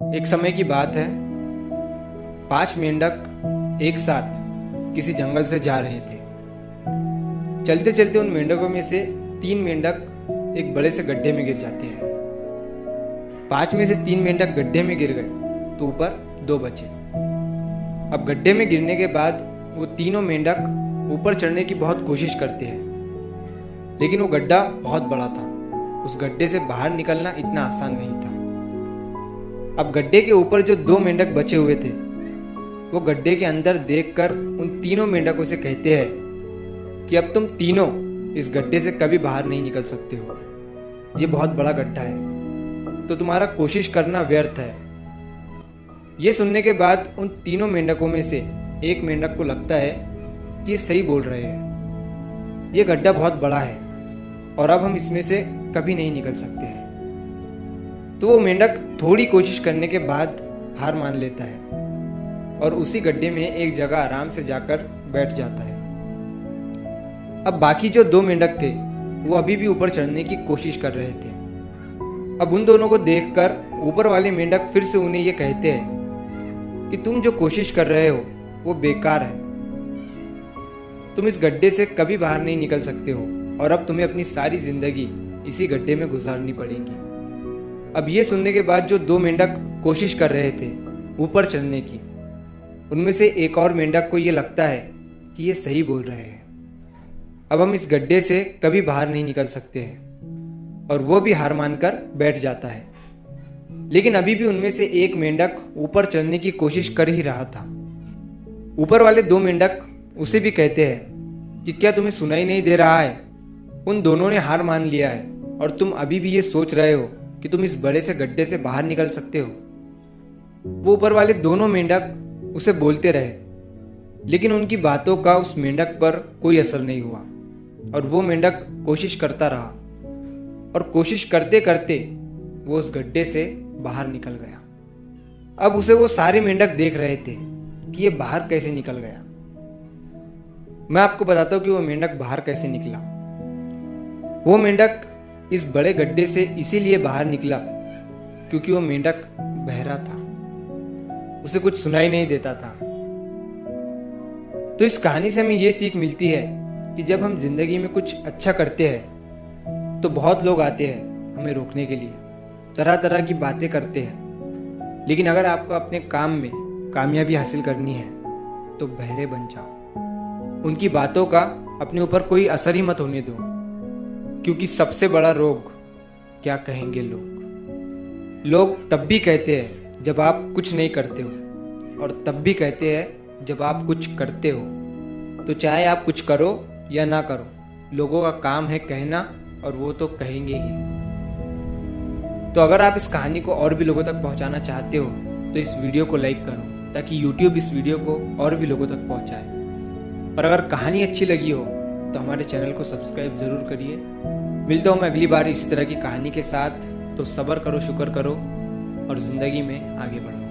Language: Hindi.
एक समय की बात है। 5 मेंढक एक साथ किसी जंगल से जा रहे थे। चलते चलते उन मेंढकों में से 3 मेंढक एक बड़े से गड्ढे में गिर जाते हैं। 5 में से 3 मेंढक गड्ढे में गिर गए तो ऊपर 2 बचे। अब गड्ढे में गिरने के बाद वो तीनों मेंढक ऊपर चढ़ने की बहुत कोशिश करते हैं, लेकिन वो गड्ढा बहुत बड़ा था। उस गड्ढे से बाहर निकलना इतना आसान नहीं था। अब गड्ढे के ऊपर जो 2 मेंढक बचे हुए थे, वो गड्ढे के अंदर देखकर उन तीनों मेंढकों से कहते हैं कि अब तुम तीनों इस गड्ढे से कभी बाहर नहीं निकल सकते हो। ये बहुत बड़ा गड्ढा है, तो तुम्हारा कोशिश करना व्यर्थ है। ये सुनने के बाद उन तीनों मेंढकों में से एक मेंढक को लगता है कि ये सही बोल रहे हैं। ये गड्ढा बहुत बड़ा है और अब हम इसमें से कभी नहीं निकल सकते हैं। तो वो मेंढक थोड़ी कोशिश करने के बाद हार मान लेता है और उसी गड्ढे में एक जगह आराम से जाकर बैठ जाता है। अब बाकी जो 2 मेंढक थे वो अभी भी ऊपर चढ़ने की कोशिश कर रहे थे। अब उन दोनों को देखकर ऊपर वाले मेंढक फिर से उन्हें ये कहते हैं कि तुम जो कोशिश कर रहे हो वो बेकार है। तुम इस गड्ढे से कभी बाहर नहीं निकल सकते हो और अब तुम्हें अपनी सारी जिंदगी इसी गड्ढे में गुजारनी पड़ेगी। अब ये सुनने के बाद जो 2 मेंढक कोशिश कर रहे थे ऊपर चढ़ने की, उनमें से एक और मेंढक को ये लगता है कि ये सही बोल रहे हैं। अब हम इस गड्ढे से कभी बाहर नहीं निकल सकते हैं और वो भी हार मानकर बैठ जाता है। लेकिन अभी भी उनमें से एक मेंढक ऊपर चढ़ने की कोशिश कर ही रहा था। ऊपर वाले 2 मेंढक उसे भी कहते हैं कि क्या तुम्हें सुनाई नहीं दे रहा है? उन दोनों ने हार मान लिया है और तुम अभी भी ये सोच रहे हो कि तुम इस बड़े से गड्ढे से बाहर निकल सकते हो। वो ऊपर वाले दोनों मेंढक उसे बोलते रहे, लेकिन उनकी बातों का उस मेंढक पर कोई असर नहीं हुआ और वो मेंढक कोशिश करता रहा और कोशिश करते करते वो उस गड्ढे से बाहर निकल गया। अब उसे वो सारे मेंढक देख रहे थे कि ये बाहर कैसे निकल गया। मैं आपको बताता हूँ कि वो मेंढक बाहर कैसे निकला। वो मेंढक इस बड़े गड्ढे से इसीलिए बाहर निकला क्योंकि वो मेंढक बहरा था, उसे कुछ सुनाई नहीं देता था। तो इस कहानी से हमें ये सीख मिलती है कि जब हम जिंदगी में कुछ अच्छा करते हैं तो बहुत लोग आते हैं हमें रोकने के लिए, तरह तरह की बातें करते हैं। लेकिन अगर आपको अपने काम में कामयाबी हासिल करनी है तो बहरे बन जाओ। उनकी बातों का अपने ऊपर कोई असर ही मत होने दो, क्योंकि सबसे बड़ा रोग क्या कहेंगे लोग। लोग तब भी कहते हैं जब आप कुछ नहीं करते हो और तब भी कहते हैं जब आप कुछ करते हो। तो चाहे आप कुछ करो या ना करो, लोगों का काम है कहना और वो तो कहेंगे ही। तो अगर आप इस कहानी को और भी लोगों तक पहुंचाना चाहते हो तो इस वीडियो को लाइक करो ताकि YouTube इस वीडियो को और भी लोगों तक पहुंचाए। और अगर कहानी अच्छी लगी हो तो हमारे चैनल को सब्सक्राइब ज़रूर करिए। मिलता हूँ मैं अगली बार इसी तरह की कहानी के साथ। तो सब्र करो, शुक्र करो और ज़िंदगी में आगे बढ़ो।